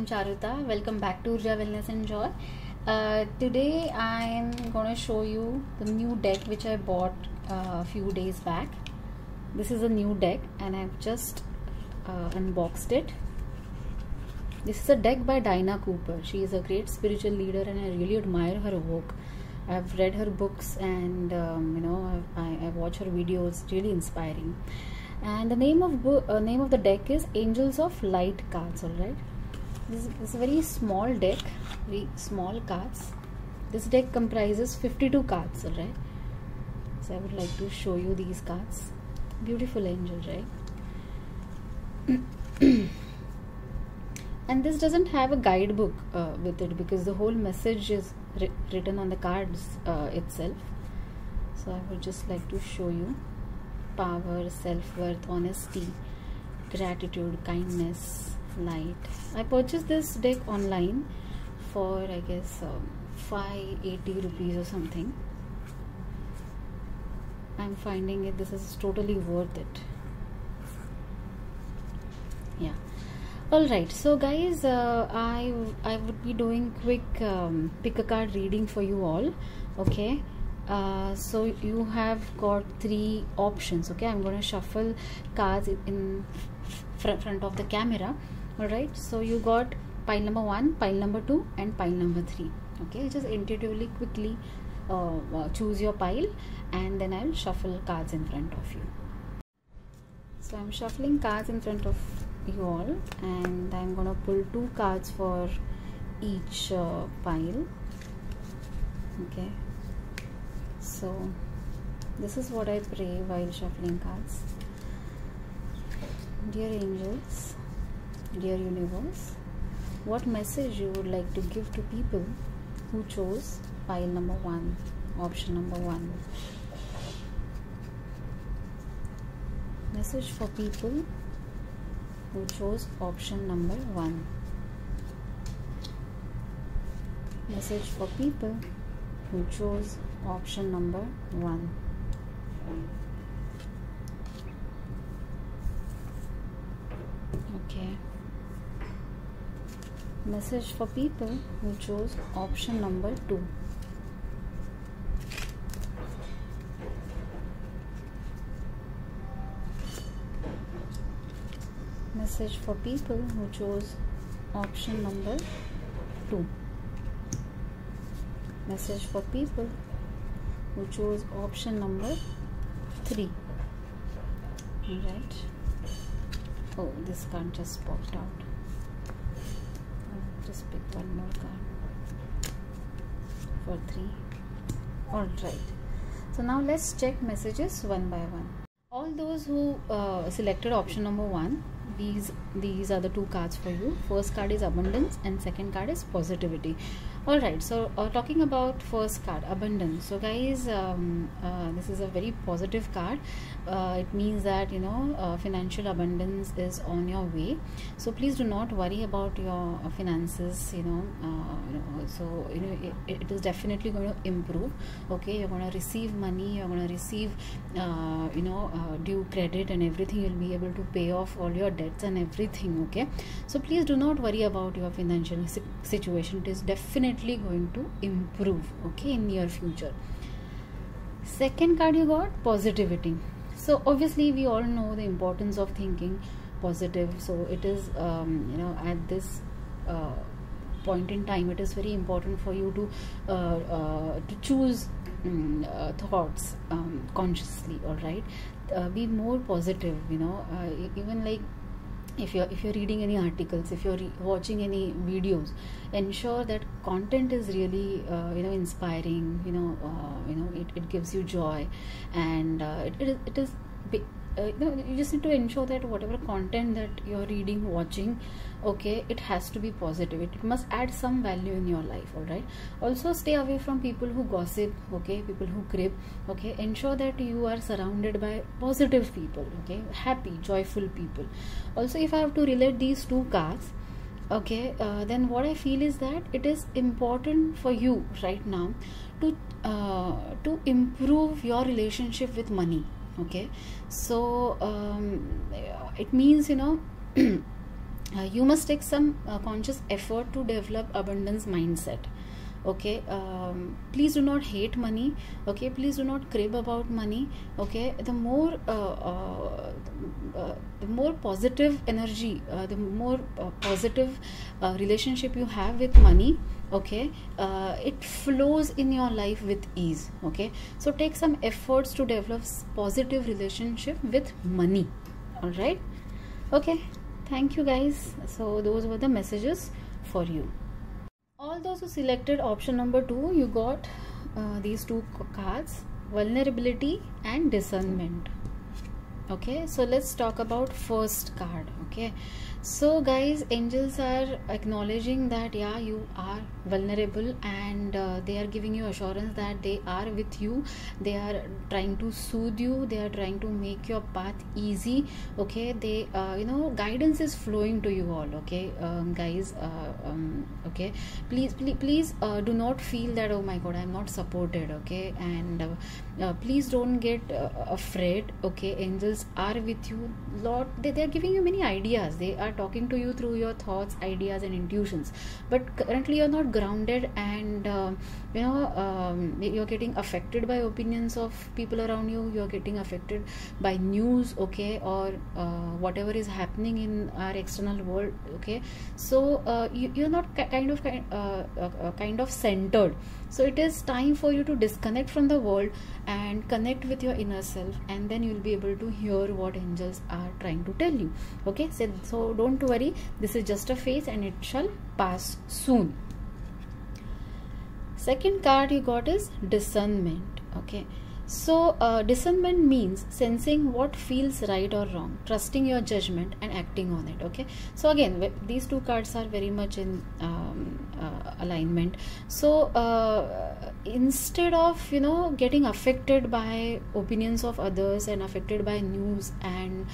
Charuta. Welcome back to Urja Wellness and Joy. Today I am going to show you the new deck which I bought a few days back. This is a new deck and I've just unboxed it. This is a deck by Dinah Cooper. She is a great spiritual leader and I really admire her work. I've read her books and I watch her videos. Really inspiring. And the name of the deck is Angels of Light cards. All right, this is a very small deck, very small cards. This deck comprises 52 cards. All right, so I would like to show you these cards. Beautiful angel, right? And this doesn't have a guidebook with it because the whole message is written on the cards itself. So I would just like to show you. Power, self-worth, honesty, gratitude, kindness, light. I purchased this deck online for I guess 580 rupees or something. I'm finding it this is totally worth it. Yeah. Alright, so guys, I would be doing quick pick a card reading for you all. Okay. So you have got 3 options. Okay, I'm going to shuffle cards in front of the camera. Alright, so you got pile number 1, pile number 2 and pile number 3. Okay, just intuitively quickly choose your pile and then I'll shuffle cards in front of you. So I'm shuffling cards in front of you all and I'm going to pull 2 cards for each pile. Okay. So this is what I pray while shuffling cards. Dear angels, dear universe, what message you would like to give to people who chose pile number 1, option number 1. Message for people who chose option number 1. Message for people who chose option number 1. Okay. Message for people who chose option number 2. Message for people who chose option number 2. Message for people who chose option number 3. Alright. Oh, this card just popped out. I'll just pick one more card for 3. Alright. So now let's check messages one by one. All those who selected option number 1, these are the 2 cards for you. First card is abundance and second card is positivity. Alright, so talking about first card, abundance. So guys, this is a very positive card. It means that financial abundance is on your way. So please do not worry about your finances. So it is definitely going to improve. Okay, you're going to receive money. You're going to receive due credit and everything. You'll be able to pay off all your debts and everything. Okay, so please do not worry about your financial situation. It is definitely going to improve, okay, in near future. Second card you got positivity. So obviously we all know the importance of thinking positive. So it is at this point in time it is very important for you to choose thoughts consciously. All right, be more positive. Even like if you're reading any articles, if you're watching any videos, ensure that content is really inspiring. It gives you joy, and it is you just need to ensure that whatever content that you're reading, watching, okay, it has to be positive. It must add some value in your life. All right, also stay away from people who gossip, okay, people who crib. Okay, ensure that you are surrounded by positive people, okay, happy, joyful people. Also, if I have to relate these 2 cards, okay, then what I feel is that it is important for you right now to improve your relationship with money. Okay, so it means you must take some conscious effort to develop abundance mindset. Okay, please do not hate money. Okay, please do not crib about money. Okay, the more positive energy, the more positive relationship you have with money, okay, it flows in your life with ease. Okay, so take some efforts to develop positive relationship with money. All right. Okay, thank you guys. So those were the messages for you. All those who selected option number 2, you got these two cards, vulnerability and discernment. Okay, so let's talk about first card. Okay, so guys, angels are acknowledging that yeah, you are vulnerable, and they are giving you assurance that they are with you. They are trying to soothe you, they are trying to make your path easy. Okay, they guidance is flowing to you all. Okay, guys, okay, please do not feel that oh my god, I'm not supported. Okay, and please don't get afraid. Okay, angels are with you. Lord, they are giving you many ideas. They are talking to you through your thoughts, ideas and intuitions, but currently you're not grounded, and you're getting affected by opinions of people around you. You're getting affected by news, okay, or whatever is happening in our external world. Okay, so you're not kind of centered. So it is time for you to disconnect from the world and connect with your inner self, and then you'll be able to hear what angels are trying to tell you. Okay, so don't worry, this is just a phase and it shall pass soon. Second card you got is discernment. Okay, so discernment means sensing what feels right or wrong, trusting your judgment and acting on it. Okay, so again, these two cards are very much in alignment. So instead of getting affected by opinions of others and affected by news and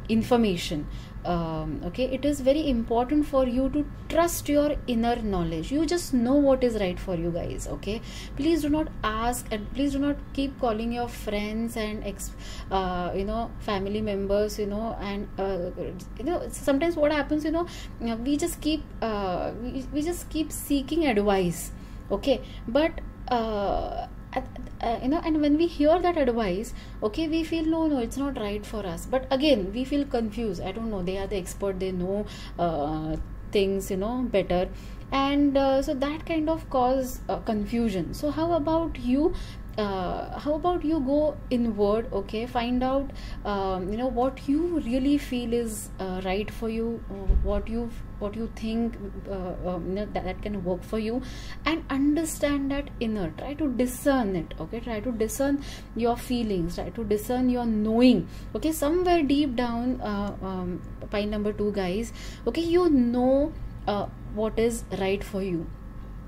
information, okay, it is very important for you to trust your inner knowledge. You just know what is right for you guys. Okay, please do not ask, and please do not keep calling your friends and family members, and sometimes what happens, we just keep seeking advice. Okay, but and when we hear that advice, okay, we feel no, it's not right for us, but again we feel confused. I don't know, they are the expert, they know things better, and so that kind of cause confusion. So how about you go inward? Okay, find out what you really feel is right for you, what you think that can work for you, and understand that inner. Try to discern it. Okay, try to discern your feelings, try to discern your knowing. Okay, somewhere deep down, pile number 2 guys, okay, what is right for you.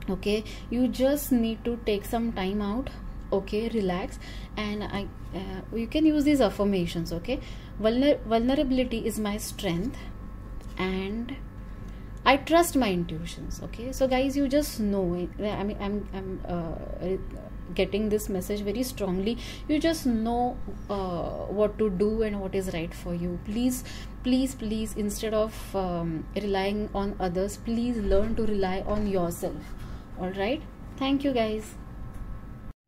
Okay, you just need to take some time out. Okay, relax, and you can use these affirmations. Okay, vulnerability is my strength, and I trust my intuitions. Okay, so guys, you just know it. I mean, I'm getting this message very strongly. You just know what to do and what is right for you. Please, instead of relying on others, please learn to rely on yourself. All right, thank you guys.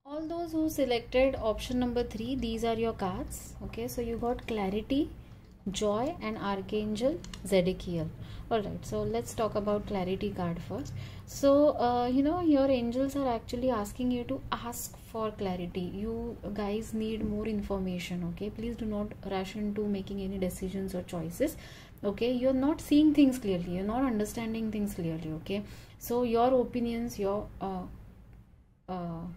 All those who selected option number 3, these are your cards. Okay, so you got clarity, joy and Archangel Zedekiel. Alright, so let's talk about clarity card first. So your angels are actually asking you to ask for clarity. You guys need more information. Okay, please do not rush into making any decisions or choices. Okay, you're not seeing things clearly, you're not understanding things clearly. Okay, so your opinions, your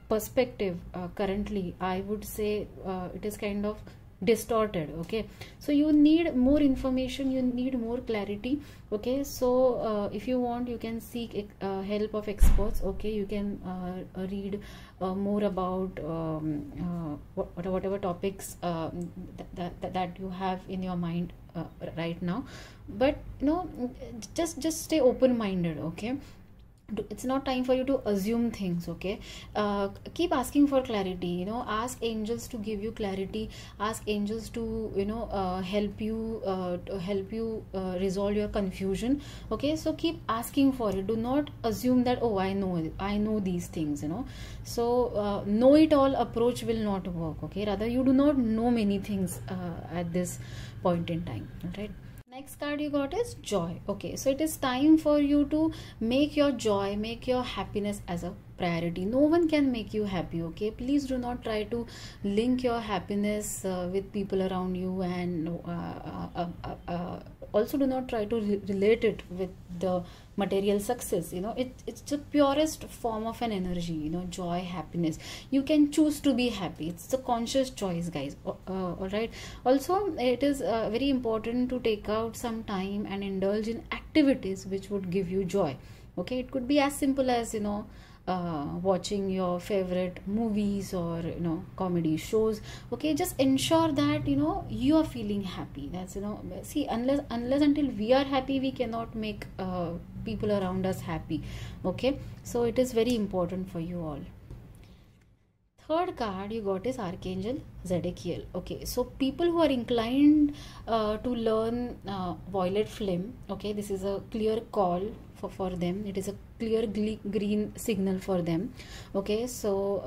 perspective currently, I would say it is kind of distorted. Okay, so you need more information, you need more clarity. Okay, so if you want, you can seek help of experts. Okay, you can read more about whatever topics that you have in your mind right now, but just stay open-minded. Okay, it's not time for you to assume things. Okay, keep asking for clarity. Ask angels to give you clarity. Ask angels to help you resolve your confusion. Okay, so keep asking for it. Do not assume that, oh, I know these things. So know it all approach will not work. Okay, rather you do not know many things at this point in time. All right. Next card you got is joy. Okay, so it is time for you to make your joy, make your happiness as a priority. No one can make you happy. Okay, please do not try to link your happiness with people around you, and also do not try to relate it with the material success. It's the purest form of an energy. Joy, happiness, you can choose to be happy. It's a conscious choice, guys. All right. Also, it is very important to take out some time and indulge in activities which would give you joy. Okay, it could be as simple as watching your favorite movies or comedy shows. Okay, just ensure that you are feeling happy. That's see, unless until we are happy, we cannot make people around us happy. Okay, so it is very important for you all. Third card you got is Archangel Zedekiel. Okay, so people who are inclined to learn violet flame, okay, this is a clear call for them. It is a clear green signal for them. Okay, so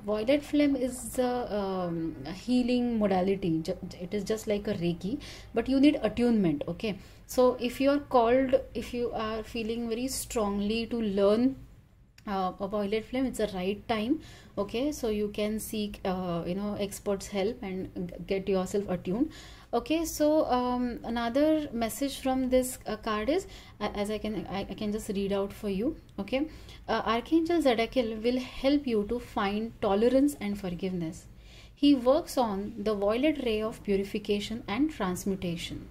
violet flame is a healing modality. It is just like a Reiki, but you need attunement. Okay, so if you are called, if you are feeling very strongly to learn a violet flame, it's the right time. Okay, so you can seek experts help and get yourself attuned. Okay, so another message from this card is, as I can just read out for you. Okay, Archangel Zedekiel will help you to find tolerance and forgiveness. He works on the violet ray of purification and transmutation,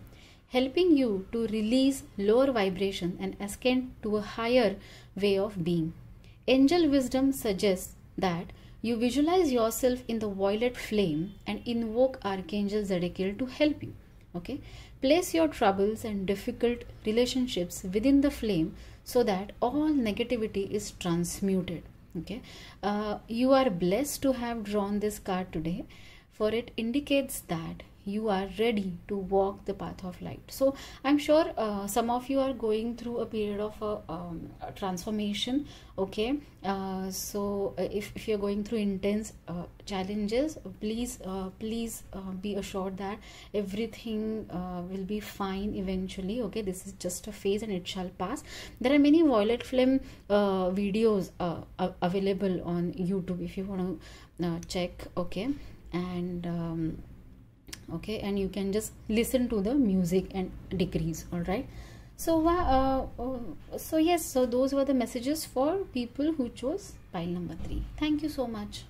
helping you to release lower vibration and ascend to a higher way of being. Angel wisdom suggests that you visualize yourself in the violet flame and invoke Archangel Zedekiel to help you. Okay, place your troubles and difficult relationships within the flame so that all negativity is transmuted. Okay, you are blessed to have drawn this card today, for it indicates that you are ready to walk the path of light. So I'm sure some of you are going through a period of a transformation. Okay, so if you're going through intense challenges, please be assured that everything will be fine eventually. Okay, this is just a phase and it shall pass. There are many violet flame videos available on YouTube if you want to check. Okay, and okay, and you can just listen to the music and decrease. All right, so so yes, so those were the messages for people who chose pile number 3. Thank you so much.